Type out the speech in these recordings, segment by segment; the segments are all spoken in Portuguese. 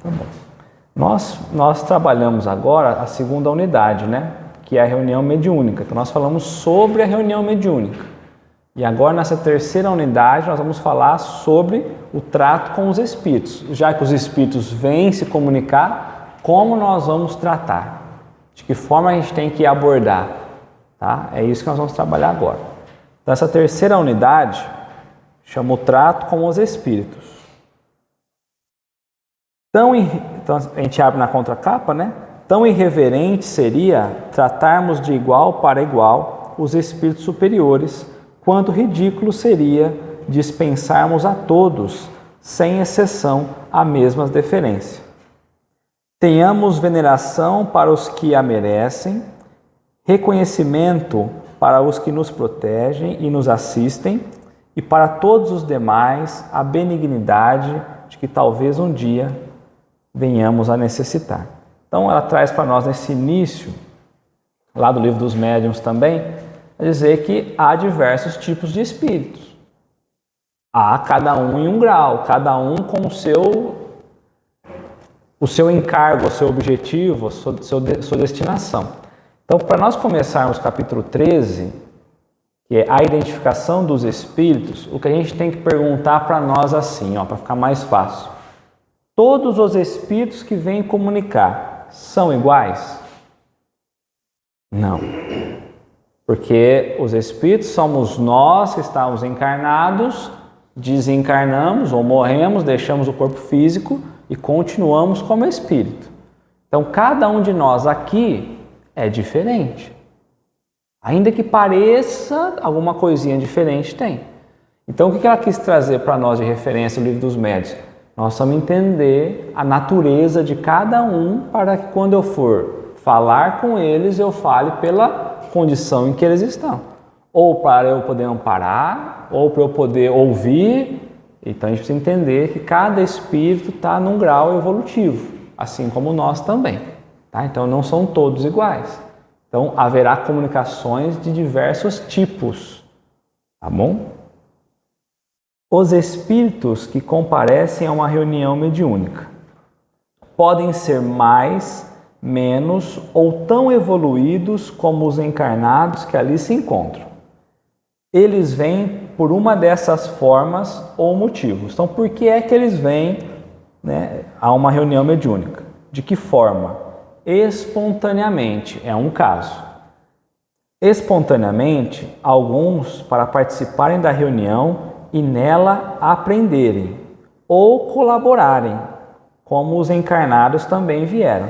Tá bom. Nós trabalhamos agora a segunda unidade, né? Que é a reunião mediúnica. Então nós falamos sobre a reunião mediúnica. E agora nessa terceira unidade nós vamos falar sobre o trato com os espíritos. Já que os espíritos vêm se comunicar, como nós vamos tratar? De que forma a gente tem que abordar? Tá? É isso que nós vamos trabalhar agora. Então essa terceira unidade chama o trato com os espíritos. Então a gente abre na contracapa, né? Tão irreverente seria tratarmos de igual para igual os espíritos superiores, quanto ridículo seria dispensarmos a todos, sem exceção, a mesma deferência. Tenhamos veneração para os que a merecem, reconhecimento para os que nos protegem e nos assistem, e para todos os demais a benignidade de que talvez um dia venhamos a necessitar. Então ela traz para nós nesse início, lá do livro dos médiuns também, a dizer que há diversos tipos de espíritos. Há cada um em um grau, cada um com o seu encargo, o seu objetivo, a sua destinação. Então, para nós começarmos o capítulo 13, que é a identificação dos espíritos, o que a gente tem que perguntar para nós assim, para ficar mais fácil. Todos os espíritos que vêm comunicar são iguais? Não. Porque os espíritos somos nós que estamos encarnados, desencarnamos ou morremos, deixamos o corpo físico e continuamos como espírito. Então, cada um de nós aqui é diferente. Ainda que pareça, alguma coisinha diferente tem. Então, o que ela quis trazer para nós de referência no livro dos médiuns? Nós vamos entender a natureza de cada um para que quando eu for falar com eles, eu fale pela condição em que eles estão. Ou para eu poder amparar, ou para eu poder ouvir. Então, a gente precisa entender que cada espírito está num grau evolutivo, assim como nós também. Tá? Então, não são todos iguais. Então, haverá comunicações de diversos tipos. Tá bom? Os espíritos que comparecem a uma reunião mediúnica podem ser mais, menos ou tão evoluídos como os encarnados que ali se encontram. Eles vêm por uma dessas formas ou motivos. Então, por que é que eles vêm, a uma reunião mediúnica? De que forma? Espontaneamente, é um caso. Espontaneamente, alguns para participarem da reunião e nela aprenderem ou colaborarem, como os encarnados também vieram.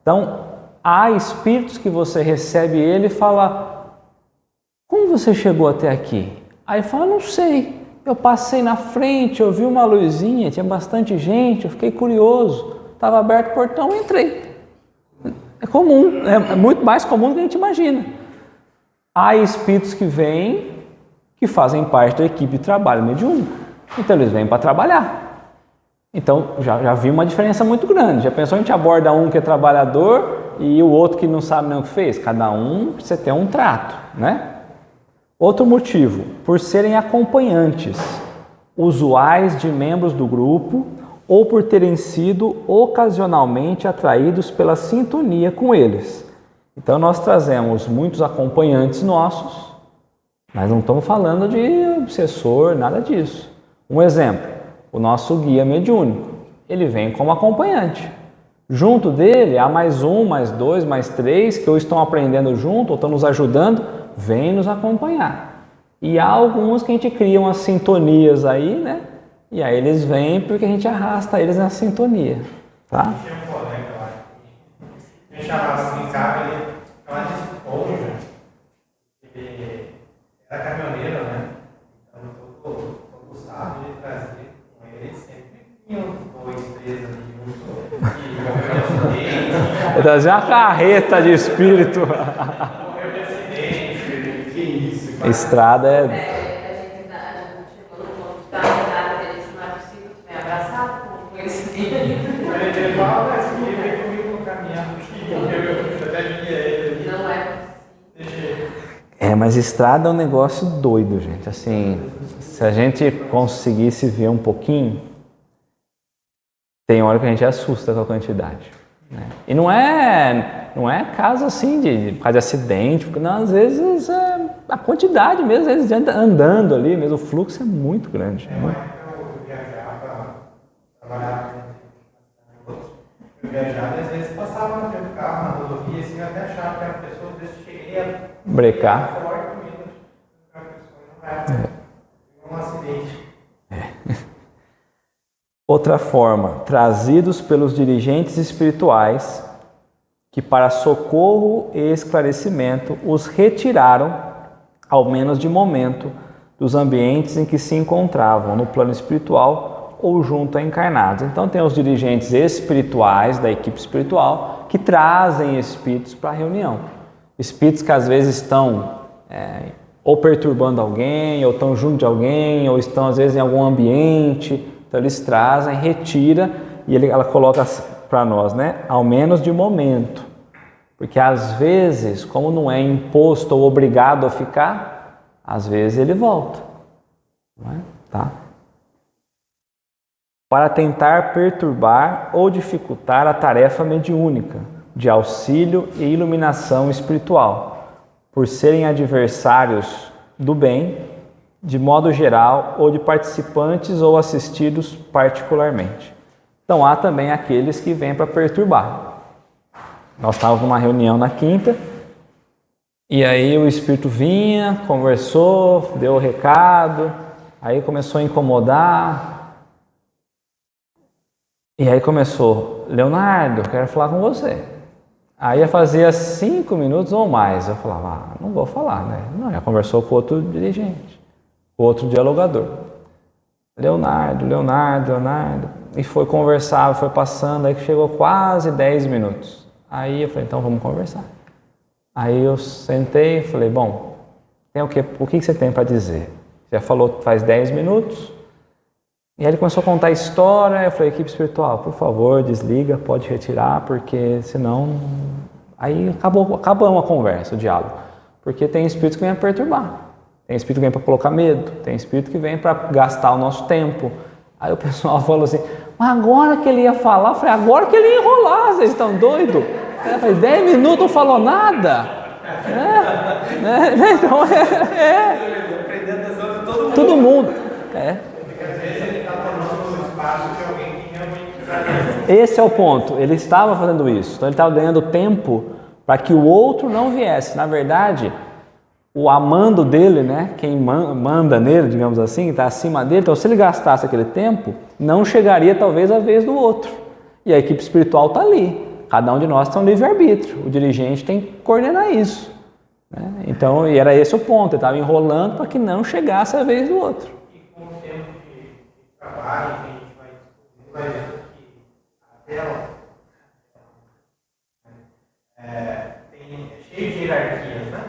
Então, há espíritos que você recebe ele e fala: como você chegou até aqui? Aí ele fala: não sei, eu passei na frente, eu vi uma luzinha, tinha bastante gente, eu fiquei curioso, estava aberto o portão e entrei. É comum, é muito mais comum do que a gente imagina. Há espíritos que vêm, que fazem parte da equipe de trabalho mediúnico. Então eles vêm para trabalhar. Então já vi uma diferença muito grande. Já pensou, a gente aborda um que é trabalhador e o outro que não sabe nem o que fez? Cada um precisa ter um trato, né? Outro motivo, por serem acompanhantes, usuais de membros do grupo ou por terem sido ocasionalmente atraídos pela sintonia com eles. Então nós trazemos muitos acompanhantes nossos, mas não estamos falando de obsessor, nada disso. Um exemplo, o nosso guia mediúnico, ele vem como acompanhante. Junto dele há mais um, mais dois, mais três que ou estão aprendendo junto ou estão nos ajudando, vêm nos acompanhar. E há alguns que a gente cria umas sintonias aí, né? E aí eles vêm porque a gente arrasta eles na sintonia, tá? Tinha um colega lá, me chamava assim, cara, ele chamava de esponja, ele era caminhoneiro, né? Então todo sábado ele trazia com ele, sempre tinha uns 2, 3 ali junto, e Eu trazia uma carreta de espírito. morreu de acidente, que isso? Estrada é... Ele fala assim, ele veio comigo no caminhão, eu até via ele ali. Não é. Mas estrada é um negócio doido, gente. Assim, se a gente conseguisse ver um pouquinho, Tem hora que a gente assusta com a quantidade. Né? E não é caso assim por causa de acidente, porque não, às vezes é a quantidade mesmo, às vezes andando ali mesmo, o fluxo é muito grande. Eu viajava, trabalhava, eu viajava e às vezes passava no meu carro, na rodovia, assim, eu até achava que era uma pessoa, às vezes cheguei a brecar. forte mesmo, a pessoa não era um acidente. Outra forma, trazidos pelos dirigentes espirituais, que para socorro e esclarecimento os retiraram, ao menos de momento, dos ambientes em que se encontravam, no plano espiritual ou junto a encarnados. Então tem os dirigentes espirituais da equipe espiritual que trazem espíritos para a reunião. Espíritos que às vezes estão ou perturbando alguém, ou estão junto de alguém, ou estão às vezes em algum ambiente. Então eles trazem, retira e ela coloca para nós, né? Ao menos de momento. Porque às vezes, como não é imposto ou obrigado a ficar, às vezes ele volta. Não é? Tá? Para tentar perturbar ou dificultar a tarefa mediúnica de auxílio e iluminação espiritual, por serem adversários do bem, de modo geral, ou de participantes ou assistidos particularmente. Então há também aqueles que vêm para perturbar. Nós estávamos numa reunião na quinta, e aí o espírito vinha, conversou, deu o recado, aí começou a incomodar, e aí começou, Leonardo, eu quero falar com você. Aí fazia 5 minutos ou mais, eu falava, não vou falar, né? Não, já conversou com outro dirigente, com outro dialogador. Leonardo, e foi conversar, foi passando, aí chegou quase 10 minutos. Aí eu falei, então vamos conversar. Aí eu sentei e falei, bom, o que você tem para dizer? Já falou faz 10 minutos. E aí ele começou a contar a história, eu falei, equipe espiritual, por favor, desliga, pode retirar, porque senão... Aí acabou a conversa, o diálogo. Porque tem espíritos que vêm a perturbar. Tem espírito que vem para colocar medo, tem espírito que vem para gastar o nosso tempo. Aí o pessoal falou assim, mas agora que ele ia falar, eu falei, agora que ele ia enrolar, vocês estão doidos? Faz 10 minutos não falou nada. Então todo mundo. Esse é o ponto, ele estava fazendo isso, então ele estava ganhando tempo para que o outro não viesse. Na verdade, o amando dele, né, quem manda nele, digamos assim, está acima dele, então se ele gastasse aquele tempo, não chegaria talvez a vez do outro. E a equipe espiritual está ali, cada um de nós tem um livre-arbítrio, o dirigente tem que coordenar isso. Né? Então, e era esse o ponto, ele estava enrolando para que não chegasse a vez do outro. E com o tempo de trabalho, que a gente vai vendo que a tela é cheio de hierarquias, né?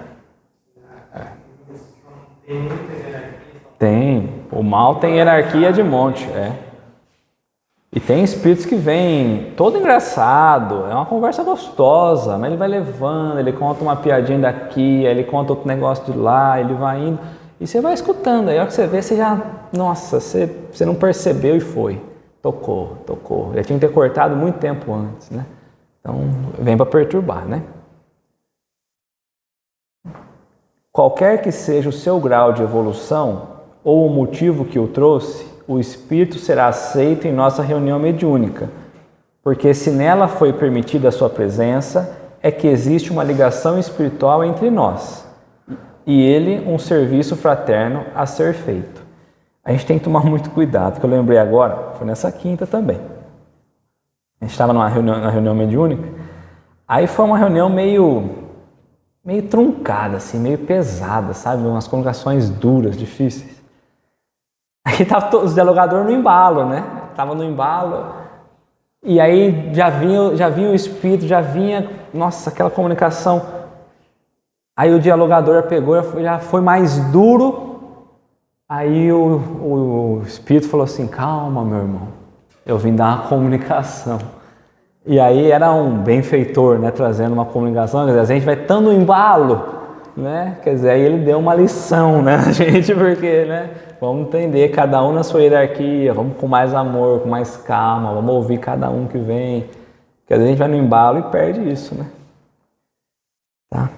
Tem muitas hierarquias. Tem. O mal tem hierarquia de monte, E tem espíritos que vêm todo engraçado, é uma conversa gostosa, mas ele vai levando, ele conta uma piadinha daqui, aí ele conta outro negócio de lá, ele vai indo, e você vai escutando, aí a hora que você vê, você já, nossa, você não percebeu e foi, tocou, já tinha que ter cortado muito tempo antes, né? Então, vem para perturbar, né? Qualquer que seja o seu grau de evolução ou o motivo que o trouxe, o espírito será aceito em nossa reunião mediúnica, porque se nela foi permitida a sua presença, é que existe uma ligação espiritual entre nós e ele um serviço fraterno a ser feito. A gente tem que tomar muito cuidado, que eu lembrei agora, foi nessa quinta também. A gente estava na reunião mediúnica, aí foi uma reunião meio truncada, assim, meio pesada, sabe? Umas comunicações duras, difíceis. Aí estavam os dialogadores no embalo, né? Tava no embalo, e aí já vinha o espírito, já vinha, nossa, aquela comunicação. Aí o dialogador pegou, já foi mais duro. Aí o espírito falou assim, calma, meu irmão, eu vim dar uma comunicação. E aí era um benfeitor, né, trazendo uma comunicação, a gente vai estando no embalo, né? Quer dizer, aí ele deu uma lição, né, a gente, porque, né, vamos entender cada um na sua hierarquia, vamos com mais amor, com mais calma, vamos ouvir cada um que vem, porque às vezes a gente vai no embalo e perde isso, né? Tá?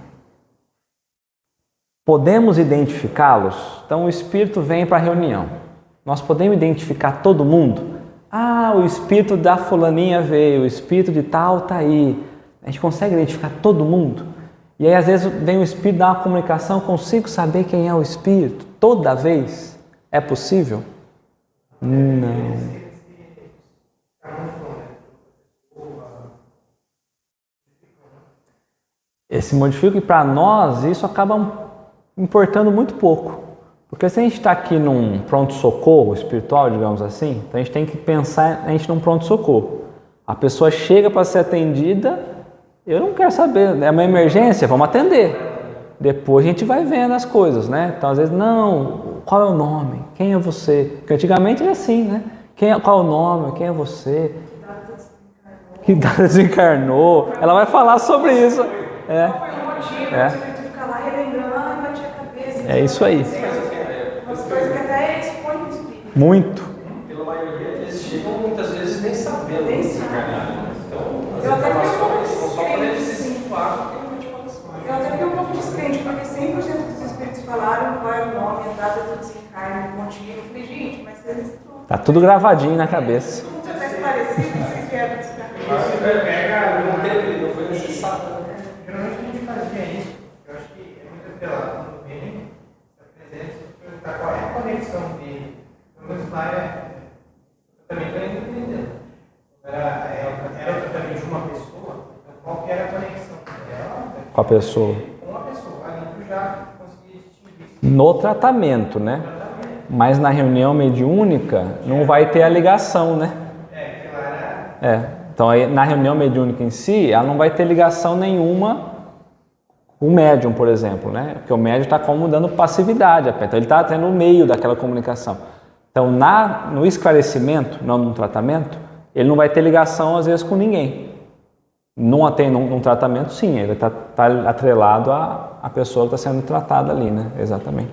Podemos identificá-los? Então o Espírito vem para a reunião. Nós podemos identificar todo mundo? Ah, o Espírito da fulaninha veio, o Espírito de tal está aí. A gente consegue identificar todo mundo? E aí às vezes vem o Espírito dar uma comunicação, consigo saber quem é o Espírito? Toda vez? É possível? Não. Esse modifica, e para nós isso acaba importando muito pouco. Porque se a gente está aqui num pronto-socorro espiritual, digamos assim, então a gente tem que pensar a gente num pronto-socorro. A pessoa chega para ser atendida, eu não quero saber, é uma emergência, vamos atender. Depois a gente vai vendo as coisas, né? Então às vezes, não, qual é o nome? Quem é você? Porque antigamente era assim, né? Qual é o nome? Quem é você? Que data desencarnou? Ela vai falar sobre isso. Qual foi o motivo? Você ficar lá relembrando, bater a cabeça. É isso aí. Umas coisas que até expõem o espírito. Muito. Pela maioria, eles chegam muitas vezes nem sabendo Nem que sabe. desencarnaram. Então, as Eu até fiquei um pouco informações são só para eles se descrente. situar. Eu até fiquei um pouco descrente, porque 100% dos espíritos falaram qual é o nome, a data do desencarne, o motivo. Eu falei, gente, mas eles estão. Tá tudo gravadinho na cabeça. Tudo já está esclarecido, vocês querem descartar. Não foi necessário. Geralmente a gente fazia isso, eu acho que é muito apelado quando vem, está presente, perguntar qual é a conexão dele. Pelo menos lá eu também estou entendendo. Era o tratamento de uma pessoa, então qual que era a conexão dela? Com a pessoa. Com a pessoa, ali tu já conseguia distinguir isso. No tratamento, né? Mas na reunião mediúnica não vai ter a ligação, né? Que lá era. Então aí, na reunião mediúnica em si, ela não vai ter ligação nenhuma com o médium, por exemplo, né? Porque o médium está como dando passividade, então ele está tendo o meio daquela comunicação. Então no esclarecimento, não no tratamento, ele não vai ter ligação às vezes com ninguém. Num tratamento, sim, ele vai estar atrelado à pessoa que está sendo tratada ali, né? Exatamente.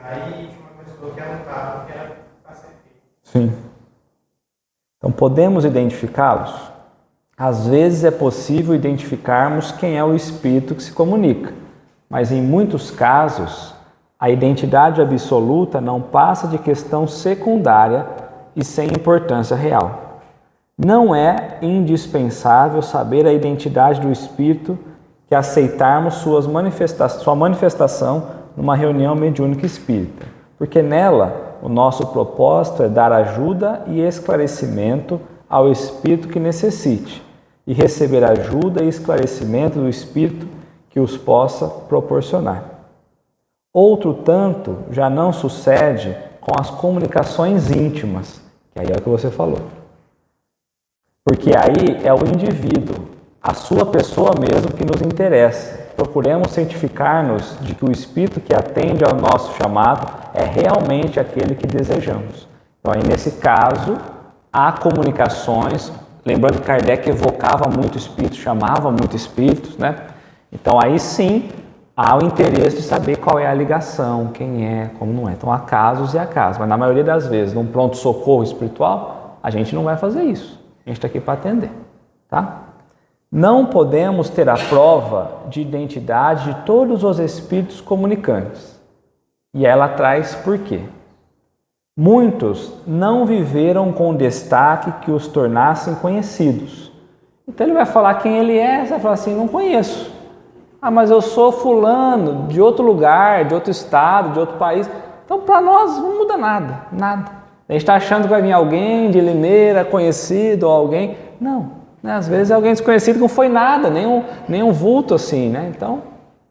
Aí tinha uma pessoa que anotava o que era para ser feito. Sim. Então podemos identificá-los? Às vezes é possível identificarmos quem é o espírito que se comunica, mas em muitos casos a identidade absoluta não passa de questão secundária e sem importância real. Não é indispensável saber a identidade do espírito que aceitarmos sua manifestação numa reunião mediúnica espírita, porque nela o nosso propósito é dar ajuda e esclarecimento ao espírito que necessite e receber ajuda e esclarecimento do espírito que os possa proporcionar. Outro tanto já não sucede com as comunicações íntimas, que aí é o que você falou. Porque aí é o indivíduo, a sua pessoa mesmo que nos interessa. Procuremos certificar-nos de que o espírito que atende ao nosso chamado é realmente aquele que desejamos. Então aí nesse caso, há comunicações, lembrando que Kardec evocava muito espírito, chamava muito espíritos, né? Então aí sim, há o interesse de saber qual é a ligação, quem é, como não é. Então há casos e há casos, mas na maioria das vezes, num pronto-socorro espiritual, a gente não vai fazer isso. A gente está aqui para atender, tá? Não podemos ter a prova de identidade de todos os espíritos comunicantes. E ela traz por quê? Muitos não viveram com destaque que os tornassem conhecidos. Então ele vai falar quem ele é, você vai falar assim, não conheço. Ah, mas eu sou fulano, de outro lugar, de outro estado, de outro país. Então para nós não muda nada, nada. A gente está achando que vai vir alguém de Limeira, conhecido, ou alguém. Não, né? Às vezes é alguém desconhecido que não foi nada, nenhum vulto assim, né? Então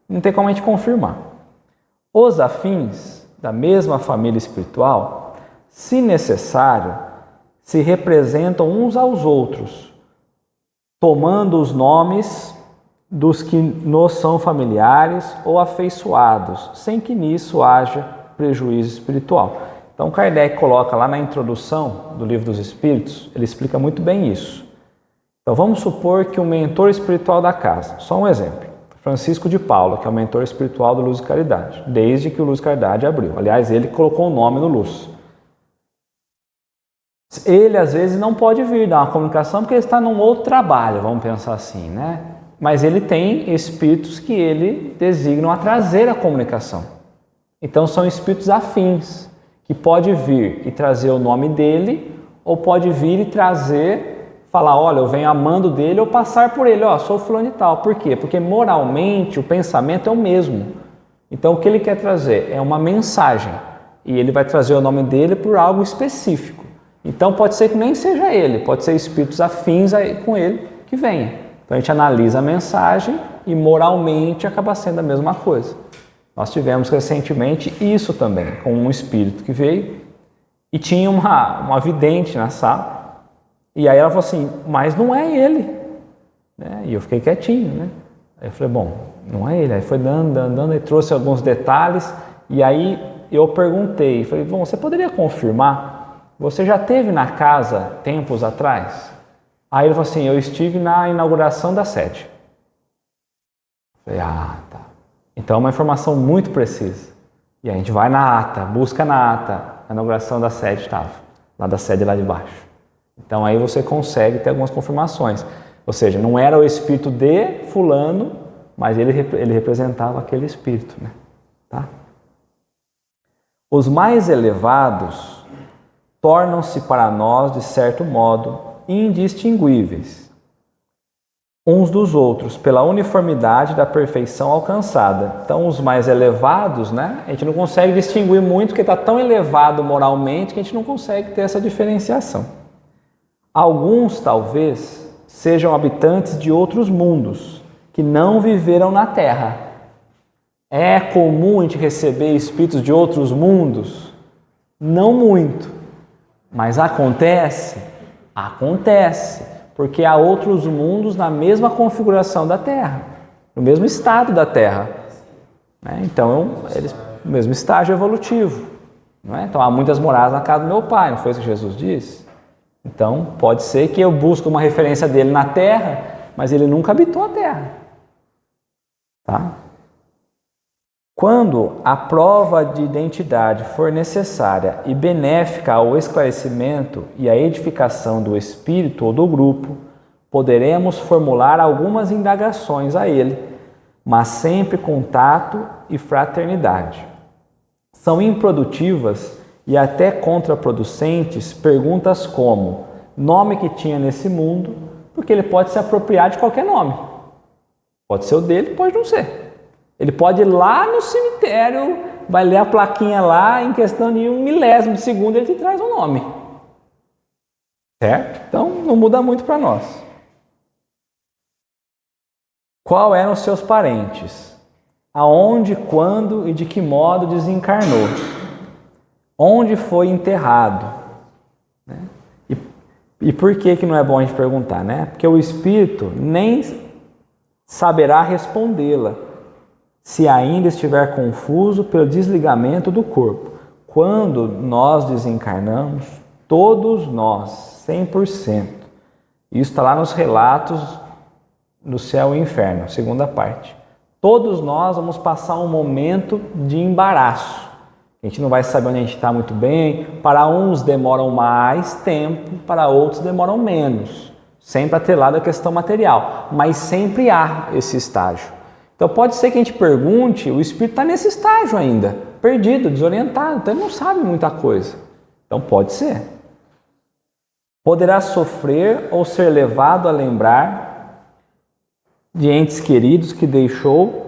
não tem como a gente confirmar. Os afins da mesma família espiritual, se necessário, se representam uns aos outros, tomando os nomes dos que nos são familiares ou afeiçoados, sem que nisso haja prejuízo espiritual. Então Kardec coloca lá na introdução do Livro dos Espíritos, ele explica muito bem isso. Então vamos supor que o mentor espiritual da casa, só um exemplo, Francisco de Paula, que é o mentor espiritual do Luz e Caridade, desde que o Luz e Caridade abriu. Aliás, ele colocou o nome no Luz. Ele às vezes não pode vir dar uma comunicação porque ele está num outro trabalho, vamos pensar assim, né? Mas ele tem espíritos que ele designam a trazer a comunicação. Então são espíritos afins, que pode vir e trazer o nome dele, ou pode vir e trazer, falar, olha, eu venho amando dele, ou passar por ele, ó, sou fulano e tal. Por quê? Porque moralmente o pensamento é o mesmo. Então o que ele quer trazer é uma mensagem, e ele vai trazer o nome dele por algo específico. Então pode ser que nem seja ele, pode ser espíritos afins com ele que venha. Então a gente analisa a mensagem e moralmente acaba sendo a mesma coisa. Nós tivemos recentemente isso também, com um espírito que veio e tinha uma vidente na sala. E aí ela falou assim, mas não é ele. Né? E eu fiquei quietinho, né? Aí eu falei, bom, não é ele. Aí foi dando, e trouxe alguns detalhes. E aí eu perguntei, falei, bom, você poderia confirmar? Você já esteve na casa tempos atrás? Aí ele falou assim, eu estive na inauguração da sede. Eu falei, tá. Então é uma informação muito precisa. E a gente vai na ata, busca na ata, a inauguração da sede estava, lá da sede lá de baixo. Então aí você consegue ter algumas confirmações. Ou seja, não era o espírito de fulano, mas ele representava aquele espírito, né? Tá? Os mais elevados tornam-se para nós, de certo modo, indistinguíveis uns dos outros pela uniformidade da perfeição alcançada. Então, os mais elevados, né, a gente não consegue distinguir muito porque está tão elevado moralmente que a gente não consegue ter essa diferenciação. Alguns, talvez, sejam habitantes de outros mundos que não viveram na Terra. É comum a gente receber espíritos de outros mundos? Não muito. Mas acontece? Acontece, porque há outros mundos na mesma configuração da Terra, no mesmo estado da Terra. Né? Então, no mesmo estágio evolutivo. Não é? Então, há muitas moradas na casa do meu pai, não foi isso que Jesus disse? Então, pode ser que eu busque uma referência dele na Terra, mas ele nunca habitou a Terra. Tá? Quando a prova de identidade for necessária e benéfica ao esclarecimento e à edificação do espírito ou do grupo, poderemos formular algumas indagações a ele, mas sempre com tato e fraternidade. São improdutivas e até contraproducentes perguntas como nome que tinha nesse mundo, porque ele pode se apropriar de qualquer nome. Pode ser o dele, pode não ser. Ele pode ir lá no cemitério, vai ler a plaquinha lá, em questão de 1 milésimo de segundo ele te traz um nome. Certo? Então não muda muito para nós. Qual eram os seus parentes? Aonde, quando e de que modo desencarnou? Onde foi enterrado? Né? E por que não é bom a gente perguntar? Né? Porque o espírito nem saberá respondê-la se ainda estiver confuso pelo desligamento do corpo. Quando nós desencarnamos, todos nós, 100%, isso está lá nos relatos do céu e inferno, segunda parte. Todos nós vamos passar um momento de embaraço. A gente não vai saber onde a gente está muito bem. Para uns demoram mais tempo, para outros demoram menos. Sempre atrelado à questão material, mas sempre há esse estágio. Então pode ser que a gente pergunte, o espírito está nesse estágio ainda, perdido, desorientado, então ele não sabe muita coisa. Então pode ser. Poderá sofrer ou ser levado a lembrar de entes queridos que deixou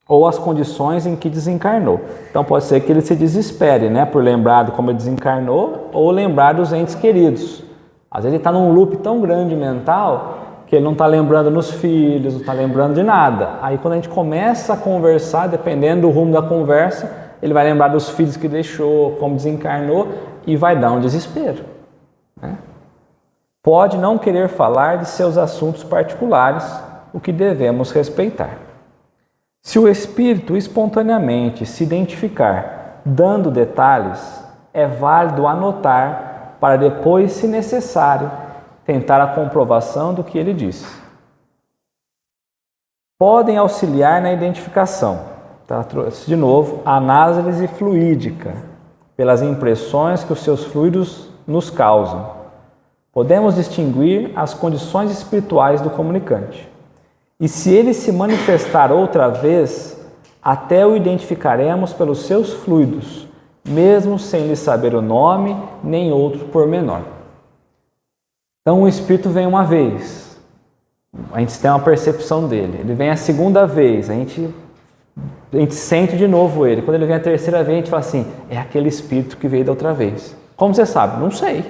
ou as condições em que desencarnou. Então pode ser que ele se desespere, né, por lembrar de como ele desencarnou ou lembrar dos entes queridos. Às vezes ele está num loop tão grande mental que ele não está lembrando nos filhos, não está lembrando de nada. Aí quando a gente começa a conversar, dependendo do rumo da conversa, ele vai lembrar dos filhos que deixou, como desencarnou, e vai dar um desespero. Né? Pode não querer falar de seus assuntos particulares, o que devemos respeitar. Se o espírito espontaneamente se identificar dando detalhes, é válido anotar para depois, se necessário, tentar a comprovação do que ele disse. Podem auxiliar na identificação, tá? De novo, análise fluídica, pelas impressões que os seus fluidos nos causam. Podemos distinguir as condições espirituais do comunicante. E se ele se manifestar outra vez, até o identificaremos pelos seus fluidos, mesmo sem lhe saber o nome nem outro pormenor. Então o Espírito vem uma vez, a gente tem uma percepção dele. Ele vem a segunda vez, a gente sente de novo ele. Quando ele vem a terceira vez, a gente fala assim, é aquele Espírito que veio da outra vez. Como você sabe? Não sei.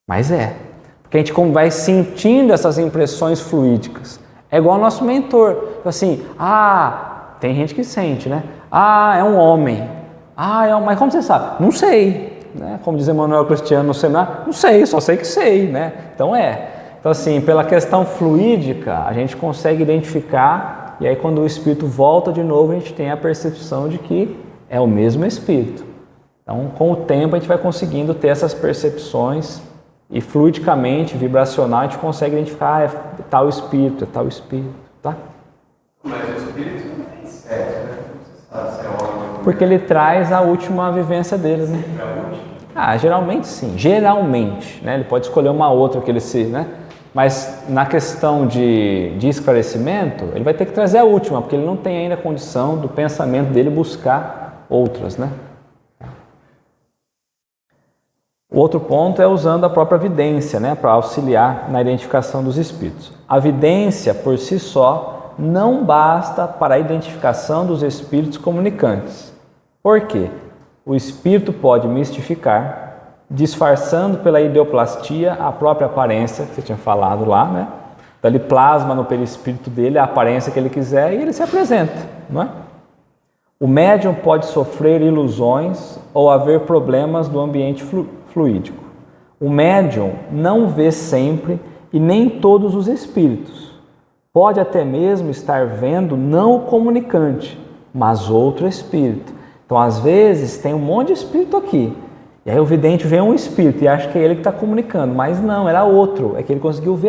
Mas é. Porque a gente vai sentindo essas impressões fluídicas. É igual ao nosso mentor. Assim, tem gente que sente, né? É um homem. Mas como você sabe? Não sei. Né? Como diz Emmanuel Cristiano no seminário, não sei, só sei que sei, né? Então Então assim, pela questão fluídica, a gente consegue identificar, e aí quando o Espírito volta de novo, a gente tem a percepção de que é o mesmo Espírito. Então, com o tempo, a gente vai conseguindo ter essas percepções e fluidicamente, vibracional, a gente consegue identificar, é tal Espírito, tá? Mas o Espírito não tem sexo, né? Você sabe se é homem ou Porque ele traz a última vivência dele, né? é a última? Geralmente sim, geralmente, né? Ele pode escolher uma outra que ele se, né? Mas na questão de esclarecimento, ele vai ter que trazer a última, porque ele não tem ainda a condição do pensamento dele buscar outras, né? O outro ponto é usando a própria vidência, né, para auxiliar na identificação dos espíritos. A vidência, por si só, não basta para a identificação dos espíritos comunicantes. Por quê? O espírito pode mistificar, disfarçando pela ideoplastia a própria aparência, que você tinha falado lá, né? Então ele plasma no perispírito dele a aparência que ele quiser e ele se apresenta, não é? O médium pode sofrer ilusões ou haver problemas do ambiente fluídico. O médium não vê sempre e nem todos os espíritos. Pode até mesmo estar vendo não o comunicante, mas outro espírito. Então, às vezes, tem um monte de espírito aqui. E aí o vidente vê um espírito e acha que é ele que está comunicando, mas não, era outro. É que ele conseguiu ver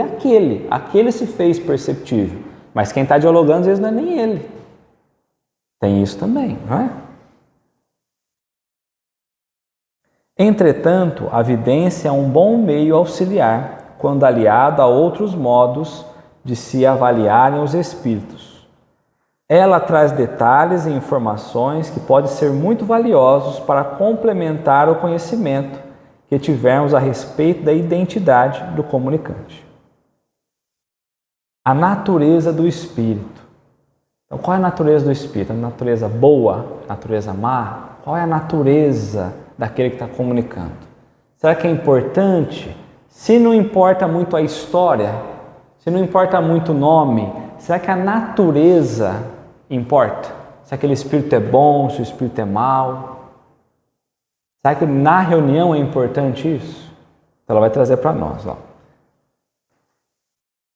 aquele se fez perceptível. Mas quem está dialogando, às vezes, não é nem ele. Tem isso também, não é? Entretanto, a vidência é um bom meio auxiliar quando aliado a outros modos de se avaliarem os espíritos. Ela traz detalhes e informações que podem ser muito valiosos para complementar o conhecimento que tivermos a respeito da identidade do comunicante. A natureza do espírito. Então, qual é a natureza do espírito? A natureza boa? A natureza má? Qual é a natureza daquele que está comunicando? Será que é importante? Se não importa muito a história, se não importa muito o nome, será que a natureza importa? Se aquele espírito é bom, se o espírito é mau? Será que na reunião é importante isso? Então ela vai trazer para nós.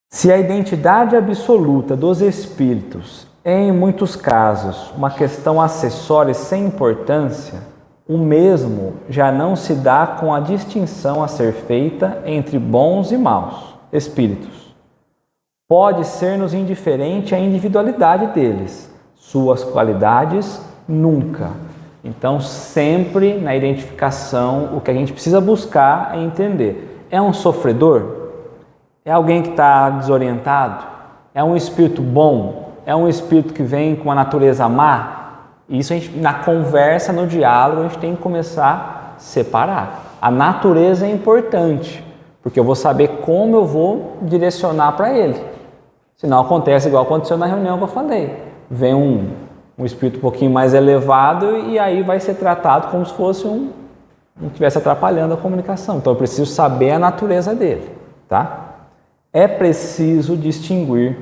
Se a identidade absoluta dos espíritos é, em muitos casos, uma questão acessória sem importância, o mesmo já não se dá com a distinção a ser feita entre bons e maus espíritos. Pode ser-nos indiferente a individualidade deles, suas qualidades nunca. Então, sempre na identificação, o que a gente precisa buscar é entender. É um sofredor? É alguém que está desorientado? É um espírito bom? É um espírito que vem com a natureza má? Isso a gente, na conversa, no diálogo, a gente tem que começar a separar. A natureza é importante, porque eu vou saber como eu vou direcionar para ele. Senão acontece igual aconteceu na reunião que eu falei. Vem um espírito um pouquinho mais elevado e aí vai ser tratado como se fosse um estivesse atrapalhando a comunicação. Então eu preciso saber a natureza dele, tá? É preciso distinguir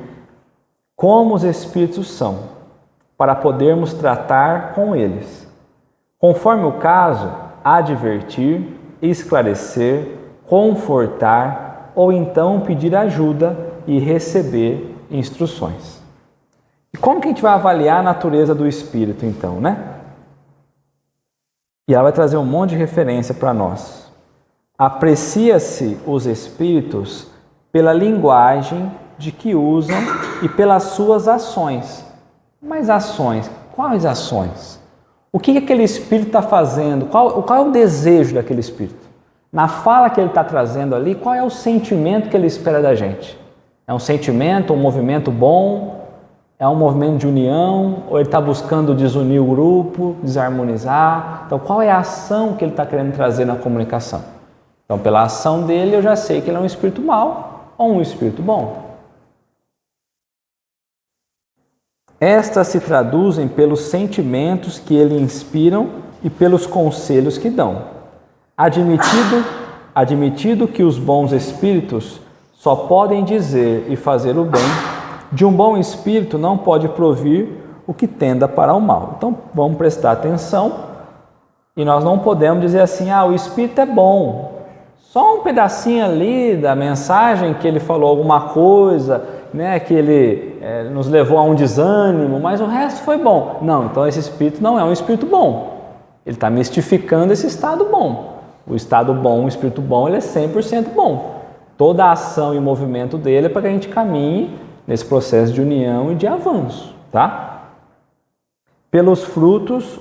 como os espíritos são, para podermos tratar com eles. Conforme o caso, advertir, esclarecer, confortar ou então pedir ajuda e receber instruções. E como que a gente vai avaliar a natureza do espírito então, né? E ela vai trazer um monte de referência para nós. Aprecia-se os espíritos pela linguagem de que usam e pelas suas ações. Mas ações? Quais ações? O que aquele espírito está fazendo? Qual é o desejo daquele espírito? Na fala que ele está trazendo ali, qual é o sentimento que ele espera da gente? É um sentimento, um movimento bom? É um movimento de união? Ou ele está buscando desunir o grupo, desarmonizar? Então, qual é a ação que ele está querendo trazer na comunicação? Então, pela ação dele, eu já sei que ele é um espírito mau ou um espírito bom. Estas se traduzem pelos sentimentos que ele inspiram e pelos conselhos que dão. Admitido que os bons espíritos só podem dizer e fazer o bem, de um bom espírito não pode provir o que tenda para o mal. Então, vamos prestar atenção e nós não podemos dizer assim, o espírito é bom. Só um pedacinho ali da mensagem que ele falou alguma coisa, né, que ele nos levou a um desânimo, mas o resto foi bom. Não, então esse espírito não é um espírito bom. Ele está mistificando esse estado bom. O estado bom, o espírito bom, ele é 100% bom. Toda a ação e movimento dele é para que a gente caminhe nesse processo de união e de avanço, tá? Pelos frutos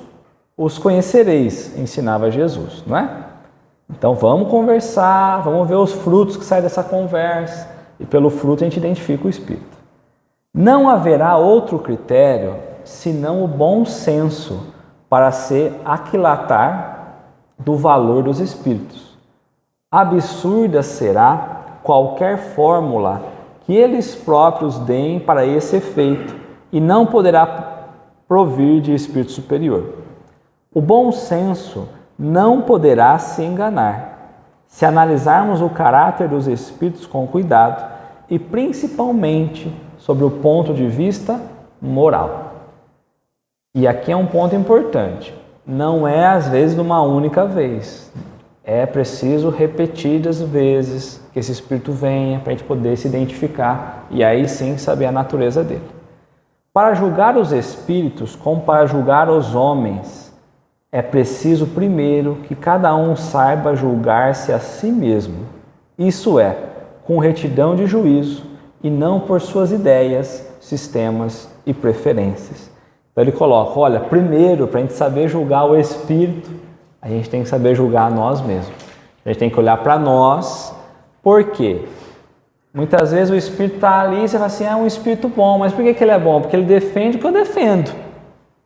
os conhecereis, ensinava Jesus, não é? Então vamos conversar, vamos ver os frutos que saem dessa conversa e pelo fruto a gente identifica o espírito. Não haverá outro critério senão o bom senso para se aquilatar do valor dos espíritos. Absurda será qualquer fórmula que eles próprios deem para esse efeito e não poderá provir de espírito superior. O bom senso não poderá se enganar. Se analisarmos o caráter dos espíritos com cuidado e principalmente sobre o ponto de vista moral. E aqui é um ponto importante. Não é às vezes numa única vez. É preciso repetidas vezes que esse espírito venha para a gente poder se identificar e aí sim saber a natureza dele. Para julgar os espíritos como para julgar os homens, é preciso primeiro que cada um saiba julgar-se a si mesmo. Isso é, com retidão de juízo e não por suas ideias, sistemas e preferências. Então ele coloca, olha, primeiro para a gente saber julgar o espírito, a gente tem que saber julgar nós mesmos. A gente tem que olhar para nós, por quê? Muitas vezes o espírito está ali e você fala assim, é um espírito bom, mas por que ele é bom? Porque ele defende o que eu defendo.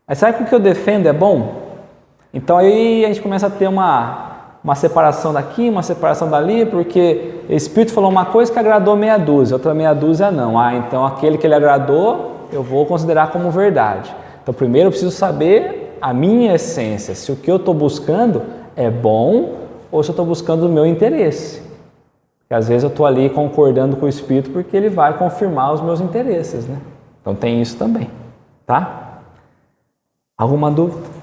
Mas será que o que eu defendo é bom? Então aí a gente começa a ter uma separação daqui, uma separação dali, porque o espírito falou uma coisa que agradou meia dúzia, outra meia dúzia não. Então aquele que ele agradou, eu vou considerar como verdade. Então primeiro eu preciso saber a minha essência, se o que eu estou buscando é bom ou se eu estou buscando o meu interesse. Porque às vezes eu estou ali concordando com o espírito porque ele vai confirmar os meus interesses, né? Então tem isso também, tá? Alguma dúvida?